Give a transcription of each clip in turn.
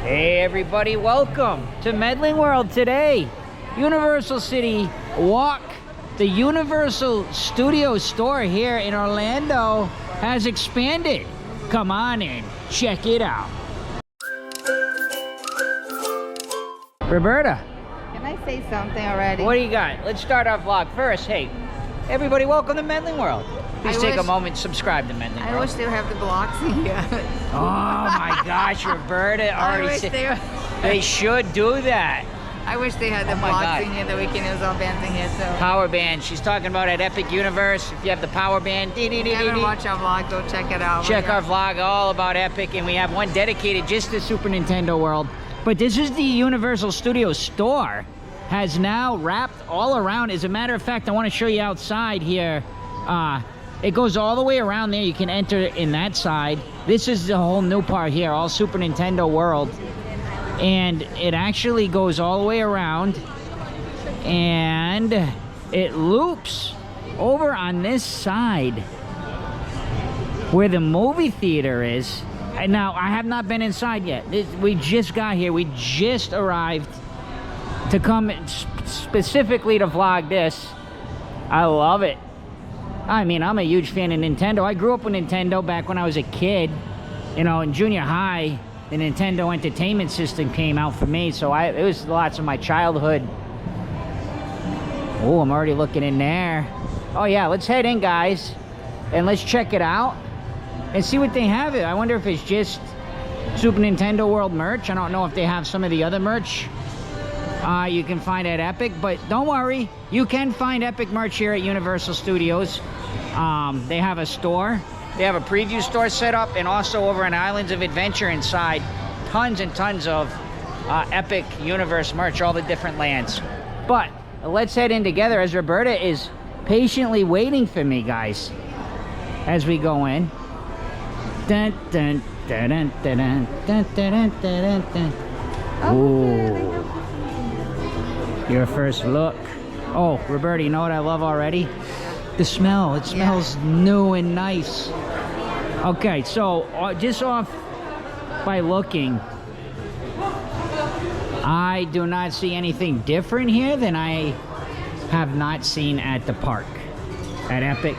Hey everybody, welcome to Medling World today. Universal City Walk. The Universal Studio store here in Orlando has expanded. Come on in, check it out. Roberta. Can I say something already? What do you got? Let's start our vlog first. Hey, everybody, welcome to Medling World. Please take a moment, subscribe to Medling World. I wish they would have the blocks in here. Oh my gosh, Roberta already said they should do that. I wish they had the blocks in here that we can use our bands in here too. Power band. She's talking about at Epic Universe. If you have the power band, if you haven't watched our vlog, go check it out. Check our vlog all about Epic, and we have one dedicated just to Super Nintendo World. But this is the Universal Studio store. Has now wrapped all around. As a matter of fact, I want to show you outside here. It goes all the way around there. You can enter in that side. This is the whole new part here, all Super Nintendo World. And it actually goes all the way around. And it loops over on this side where the movie theater is. And now, I have not been inside yet. We just got here. We just arrived to come specifically to vlog this. I love it. I mean, I'm a huge fan of Nintendo. I grew up with Nintendo back when I was a kid. You know, in junior high, the Nintendo Entertainment System came out for me, so it was lots of my childhood. Oh, I'm already looking in there. Oh yeah, let's head in, guys, and let's check it out and see what they have. I wonder if it's just Super Nintendo World merch. I don't know if they have some of the other merch you can find at Epic, but don't worry, you can find Epic merch here at Universal Studios. They have a store. They have a preview store set up, and also over on Islands of Adventure inside, tons and tons of Epic Universe merch, all the different lands. But let's head in together as Roberta is patiently waiting for me, guys, as we go in. Dun, dun, dun, dun, dun, dun, dun, dun, dun. Ooh. Your first look. Oh, Roberta, you know what I love already? The smell. It smells new and nice. Okay, so just off by looking, I do not see anything different here than I have not seen at the park, at Epic,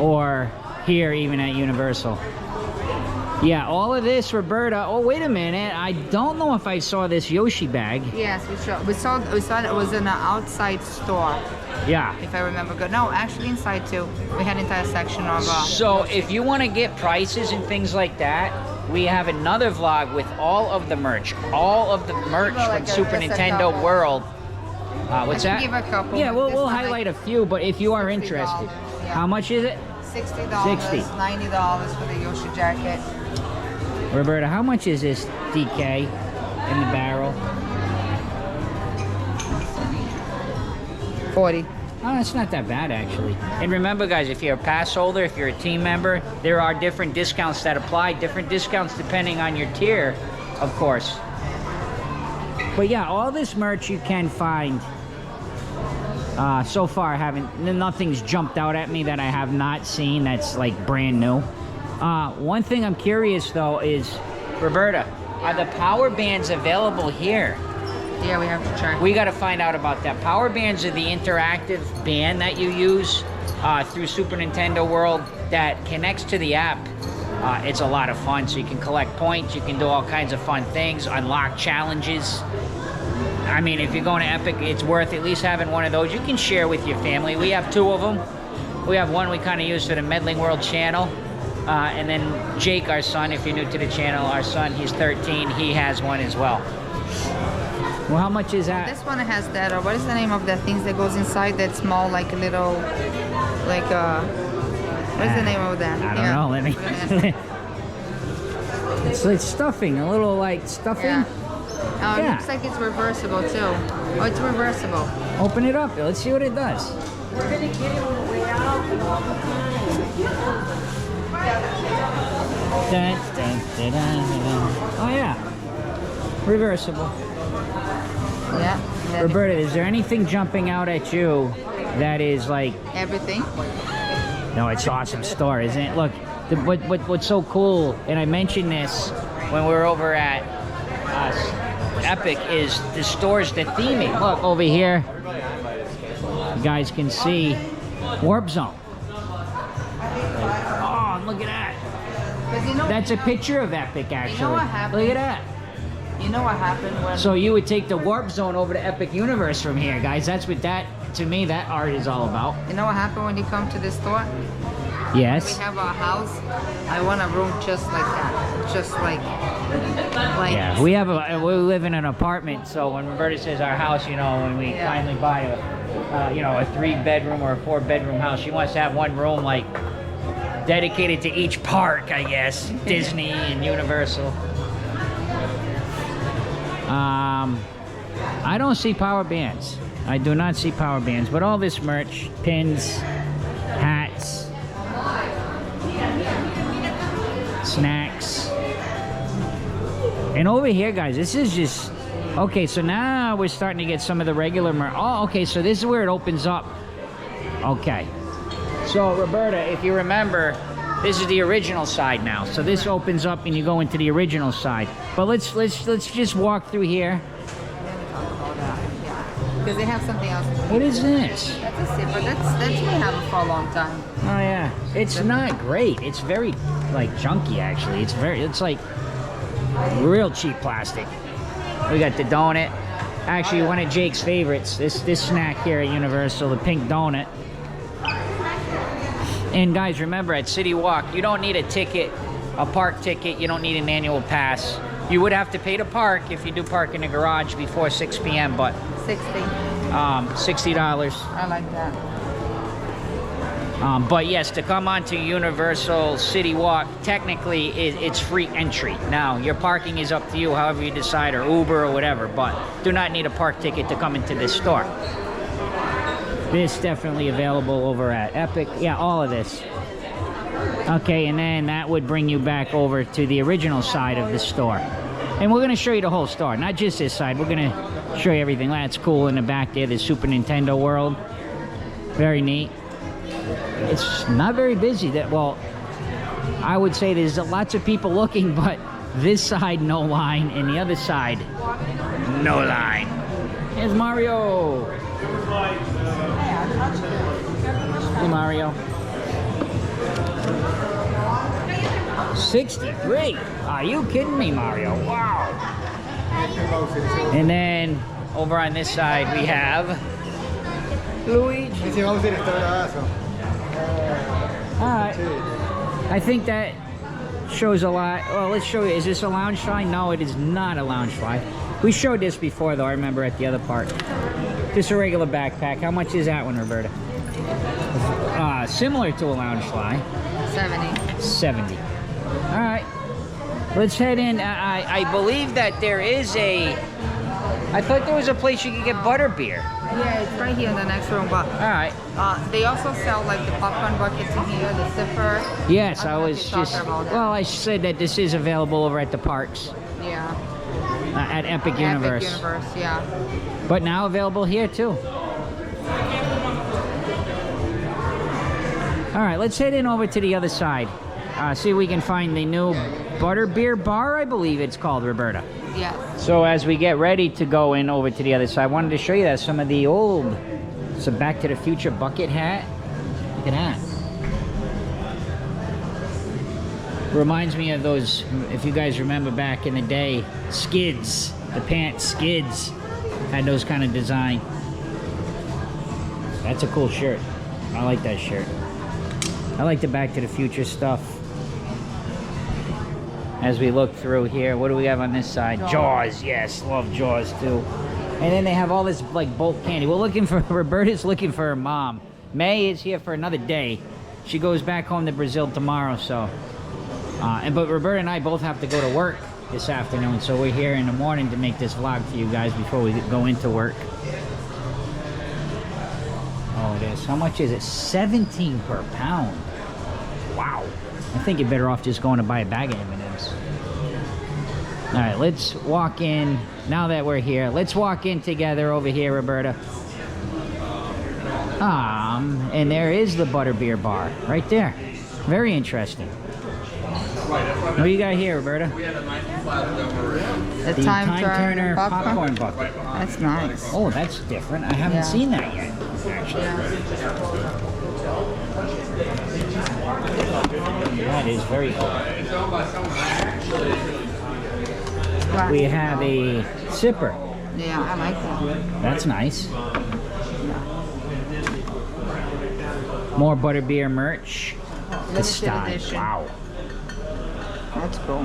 or here even at Universal. Yeah, all of this, Roberta. Oh, wait a minute. I don't know if I saw this Yoshi bag. Yes, we saw it was in an outside store. Yeah. If I remember good. No, actually inside too. We had an entire section of So Yoshi. if you want to get prices and things like that, we have another vlog with all of the merch. All of the merch from Super Nintendo World. What's that? Give a couple. Yeah, we'll highlight a few, but if you are interested. Yeah. How much is it? $60, $60. $90 for the Yoshi jacket. Roberta, how much is this DK in the barrel? 40. Oh, that's not that bad, actually. And remember, guys, if you're a pass holder, if you're a team member, there are different discounts that apply. Different discounts depending on your tier, of course. But yeah, all this merch you can find. So far, nothing's jumped out at me that I have not seen that's like brand new. One thing I'm curious though is, Roberta, are the power bands available here? Yeah, we have to check. We got to find out about that. Power bands are the interactive band that you use through Super Nintendo World that connects to the app. It's a lot of fun, so you can collect points, you can do all kinds of fun things, unlock challenges. I mean, if you're going to Epic, it's worth at least having one of those. You can share with your family. We have two of them. We have one we kind of use for the Medling World channel. And then Jake, our son, if you're new to the channel, our son, he's 13, he has one as well. Well, how much is that? This one has that, or what is the name of that thing that goes inside that small, like a little, like what is the name of that? I don't know, let me... It's like stuffing, a little like stuffing. Yeah. Oh, it looks like it's reversible too. Oh, it's reversible. Open it up, let's see what it does. We're gonna get it on the way out. Dun, dun, dun, dun, dun. Oh yeah, reversible. Yeah. Roberta, is there anything jumping out at you that is like... Everything. No, it's an awesome store, isn't it? Look, what's so cool, and I mentioned this when we were over at Epic is the store's the theming. Look over here, you guys can see Warp Zone. Oh, look at that. That's a picture of Epic, actually. You know what happened? Look at that. You know what happened when... So you would take the Warp Zone over to Epic Universe from here, guys. That's what that, to me, that art is all about. You know what happened when you come to the store? Yes. We have a house. I want a room just like that. Just like yeah, we live in an apartment, so when Roberta says our house, you know, when we finally buy a, you know, a 3-bedroom or a 4-bedroom house, she wants to have one room like dedicated to each park, I guess, Disney and Universal. I don't see power bands. I do not see power bands, but all this merch, pins, hats, snacks. And over here, guys, this is just... Okay, so now we're starting to get some of the regular merch. Oh, okay, so this is where it opens up. Okay. So, Roberta, if you remember, this is the original side now. So this opens up and you go into the original side. But let's just walk through here. Because they have something else. What is this? That's a zipper. That's been having for a long time. Oh yeah, it's not great. It's very like junky actually. It's like real cheap plastic. We got the donut. Actually, one of Jake's favorites. This snack here at Universal, the pink donut. And guys, remember at CityWalk, you don't need a ticket, a park ticket. You don't need an annual pass. You would have to pay to park if you do park in the garage before 6 p.m. But $60. $60. I like that. But yes, to come onto Universal CityWalk, technically it's free entry. Now, your parking is up to you, however you decide, or Uber or whatever, but do not need a park ticket to come into this store. This definitely available over at Epic. Yeah, all of this. Okay, and then that would bring you back over to the original side of the store. And we're going to show you the whole store, not just this side. We're going to show you everything. That's cool in the back there, the Super Nintendo World. Very neat. It's not very busy. Well, I would say there's lots of people looking, but this side, no line, and the other side, no line. Here's Mario. Hey, Mario. 63. Are you kidding me, Mario? Wow. And then over on this side we have Luigi. Alright. I think that shows a lot. Well, let's show you. Is this a lounge fly? No, it is not a lounge fly. We showed this before, though, I remember at the other part. Just a regular backpack. How much is that one, Roberta? Similar to a lounge fly. 70. 70. Alright. Let's head in. I believe that there is a... I thought there was a place you could get butterbeer. Yeah, it's right here in the next room, but... Alright. They also sell like the popcorn buckets in here, the zipper. Yes, I was just... Well, I said that this is available over at the parks. Yeah. At Epic Universe. Epic Universe, yeah. But now available here too. Alright, let's head in over to the other side. See if we can find the new Butterbeer Bar, I believe it's called, Roberta. Yes. So as we get ready to go in over to the other side, I wanted to show you that some of the old, some Back to the Future bucket hat. Look at that. Reminds me of those, if you guys remember back in the day, skids. The pants skids had those kind of design. That's a cool shirt. I like that shirt. I like the Back to the Future stuff. As we look through here, what do we have on this side? Jaws, yes, love Jaws too. And then they have all this like bulk candy. We're looking for, Roberta's looking for her mom. May is here for another day. She goes back home to Brazil tomorrow, so. But Roberta and I both have to go to work this afternoon, so we're here in the morning to make this vlog for you guys before we go into work. Oh, it is. How much is it? 17 per pound. Wow. I think you're better off just going to buy a bag of M&Ms. All right, let's walk in. Now that we're here, let's walk in together over here, Roberta. And there is the Butterbeer Bar right there. Very interesting. What do you got here, Roberta? The The time Turner popcorn. popcorn bucket. That's nice. Oh, that's different. I haven't Yeah. seen that yet, actually. That is very cool. Black. We have a sipper. Yeah, I like that. That's nice. More Butterbeer merch. The Limited style. edition. Wow. That's cool.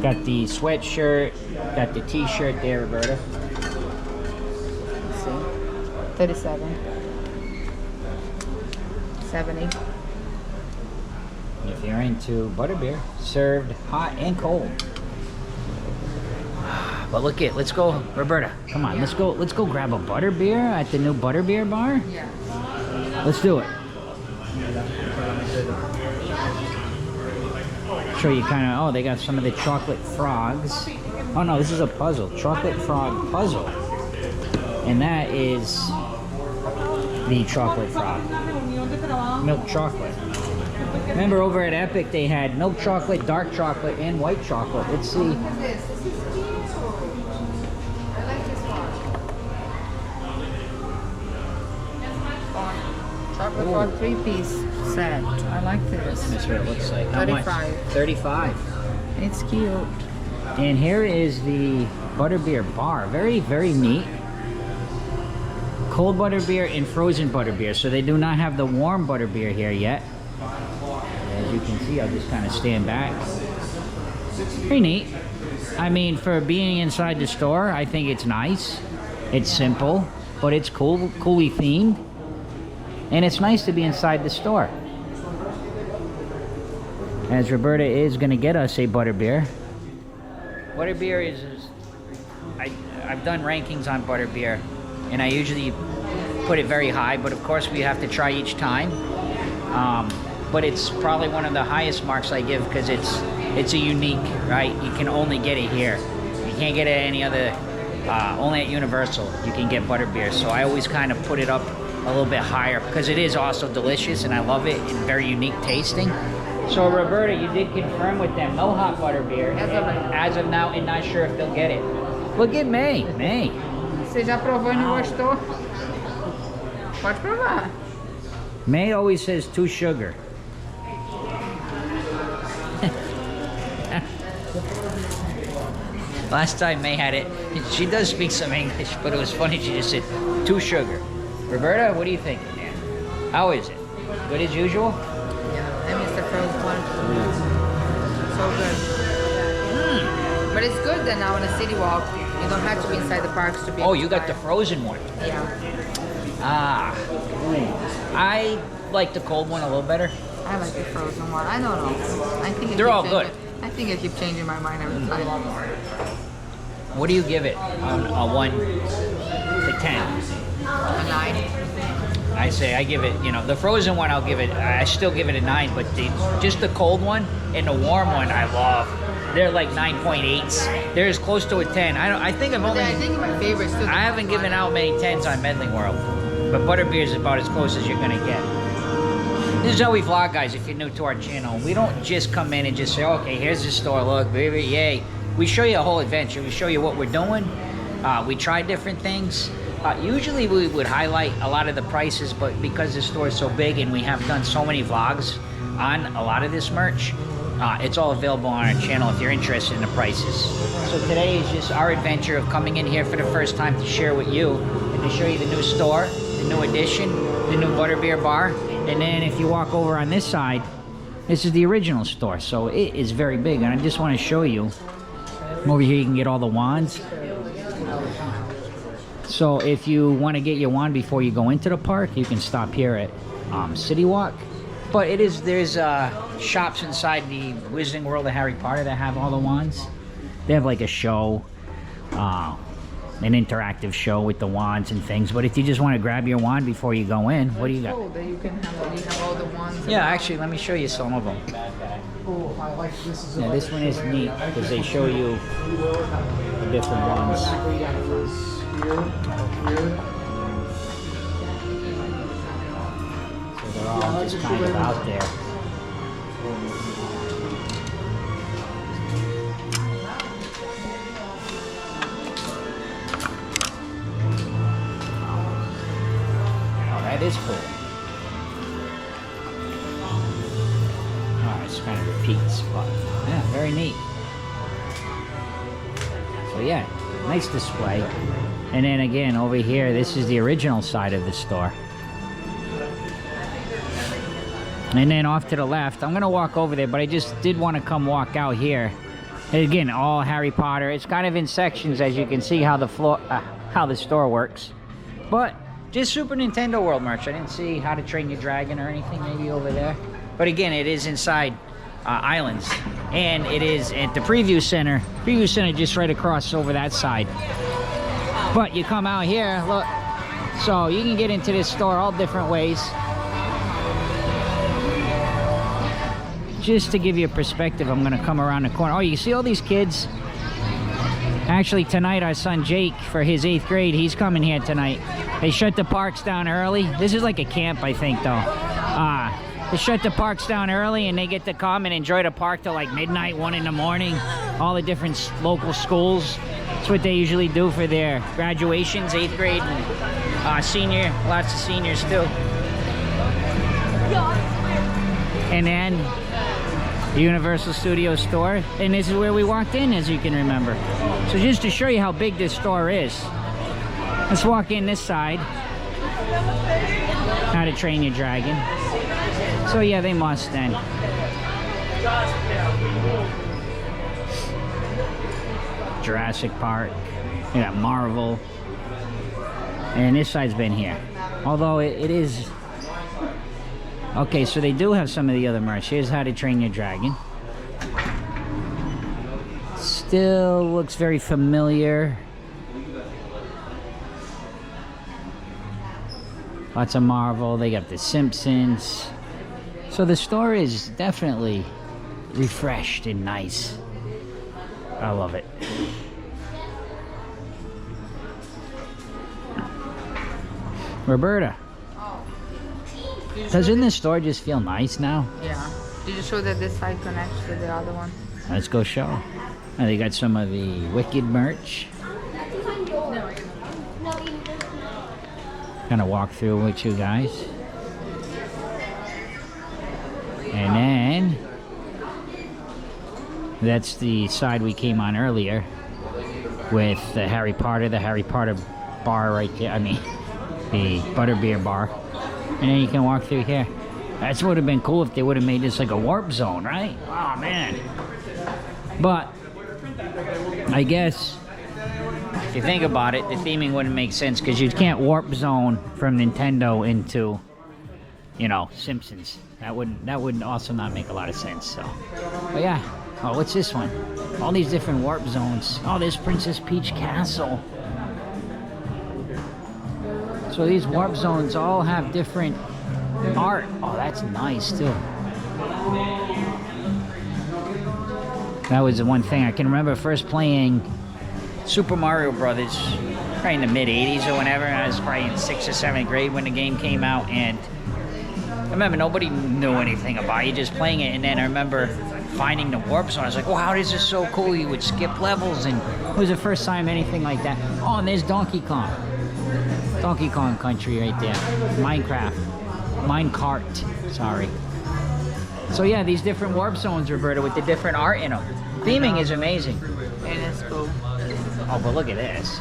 Got the sweatshirt. Got the t-shirt there, Roberta. Let's see. 37. 70. If you're into Butterbeer, served hot and cold. But look it, let's go, Roberta. Come on, let's go grab a Butterbeer at the new Butterbeer Bar. Yeah. Let's do it. Show you kind of, oh, they got some of the chocolate frogs. Oh no, this is a puzzle, chocolate frog puzzle. And that is the chocolate frog. Milk chocolate. Remember over at Epic they had milk chocolate, dark chocolate, and white chocolate. Let's see. This is cute. I like this one. Chocolate frog 3-piece set. I like this. That's what it looks like. How much? 35. 35. It's cute. And here is the Butterbeer Bar. Very, very neat. Cold butterbeer and frozen butterbeer. So they do not have the warm butterbeer here yet. As you can see, I'll just kind of stand back. Pretty neat. I mean, for being inside the store, I think it's nice. It's simple, but it's coolly themed. And it's nice to be inside the store. As Roberta is going to get us a butterbeer. Butterbeer is I've done rankings on butterbeer, and I usually put it very high, but of course we have to try each time. But it's probably one of the highest marks I give because it's a unique, right? You can only get it here. You can't get it at any other, only at Universal you can get butterbeer. So I always kind of put it up a little bit higher because it is also delicious and I love it and very unique tasting. So Roberta, you did confirm with them, no hot butterbeer as of now, and not sure if they'll get it. Look at May. Você já provou e não gostou? Pode provar. May always says too sugar. Last time May had it, she does speak some English, but it was funny, she just said too sugar. Roberta, what do you think, man? How is it? Good as usual? Yeah, I miss the frozen one. So good. But it's good that now in a CityWalk, you don't have to be inside the parks to be able Oh, to you got buy the it. frozen one. Yeah. Ah. I like the cold one a little better. I like the frozen one. I don't know. I think They're all good. I think I keep changing my mind every time. What do you give it on a 1 to 10? A 9. I say I give it, you know, the frozen one I still give it a 9, but just the cold one and the warm one I love. They're like 9.8s. They're as close to a 10. I think I've only, I think my favorite is still the I haven't given out many 10s on Medling World, but Butterbeer is about as close as you're gonna get. This is how we vlog, guys, if you're new to our channel. We don't just come in and just say, okay, here's the store, look, baby, yay. We show you a whole adventure. We show you what we're doing. We try different things. Usually we would highlight a lot of the prices, but because the store is so big and we have done so many vlogs on a lot of this merch, it's all available on our channel if you're interested in the prices. So today is just our adventure of coming in here for the first time to share with you and to show you the new store, the new addition, the new Butterbeer Bar. And then if you walk over on this side, this is the original store. So it is very big, and I just want to show you. Over here you can get all the wands. So if you want to get your wand before you go into the park, you can stop here at CityWalk. But there's shops inside the Wizarding World of Harry Potter that have all the wands. They have like a show, an interactive show with the wands and things. But if you just want to grab your wand before you go in, what do you got? Cool that you have all the ones. Yeah, actually, let me show you some of them. Yeah, this one is neat because they show you the different ones. So they're all just kind of out there. Oh, that is cool. Oh, it's kind of repeats, but yeah, very neat. So yeah, nice display. And then again, over here, this is the original side of the store. And then off to the left, I'm gonna walk over there, but I just did want to come walk out here. And again, all Harry Potter. It's kind of in sections, as you can see how the floor, how the store works. But just Super Nintendo World merch. I didn't see How to Train Your Dragon or anything maybe over there. But again, it is inside Islands, and it is at the preview center. Preview center just right across over that side. But you come out here, look, so you can get into this store all different ways. Just to give you a perspective, I'm gonna come around the corner. Oh, you see all these kids? Actually, tonight our son Jake, for his 8th grade, he's coming here tonight. They shut the parks down early. This is like a camp, I think, though. They shut the parks down early, and they get to come and enjoy the park till like midnight, 1 in the morning. All the different local schools. That's what they usually do for their graduations, 8th grade and senior. Lots of seniors too. And then the Universal Studios store, and this is where we walked in, as you can remember. So just to show you how big this store is, let's walk in this side. How to Train Your Dragon. So yeah, they must then. Jurassic Park. You got Marvel. And this side's been here. Although it is... Okay, so they do have some of the other merch. Here's How to Train Your Dragon. Still looks very familiar. Lots of Marvel. They got The Simpsons. So the store is definitely refreshed and nice. I love it. Roberta. Doesn't this store just feel nice now? Yeah. Did you show that this side connects to the other one? Let's go show. And they got some of the Wicked merch. Kind of walk through with you guys. And then that's the side we came on earlier with the Harry Potter bar right there. I mean, the Butterbeer Bar. And then you can walk through here. That would have been cool if they would have made this like a warp zone, right? Oh man. But I guess if you think about it, the theming wouldn't make sense because you can't warp zone from Nintendo into, you know, Simpsons. That would also not make a lot of sense. So, but yeah. Oh, what's this one? All these different warp zones. Oh, there's Princess Peach Castle. So these warp zones all have different art. Oh, that's nice too. That was the one thing I can remember first playing Super Mario Brothers, probably in the mid 80s or whenever. I was probably in 6th or 7th grade when the game came out, and I remember nobody knew anything about it, you just playing it. And then I remember finding the warp zone. I was like, wow, this is so cool. You would skip levels, and it was the first time anything like that. Oh, and there's Donkey Kong. Donkey Kong Country right there. Minecart, sorry. So yeah, these different warp zones, Roberta, with the different art in them. Theming is amazing. And it's cool. Oh, but look at this.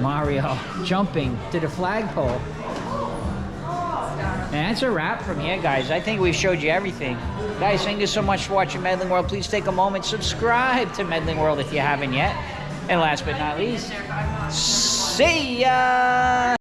Mario jumping to the flagpole. And that's a wrap from here, guys. I think we've showed you everything. Guys, thank you so much for watching Medling World. Please take a moment, subscribe to Medling World if you haven't yet. And last but not least, see ya!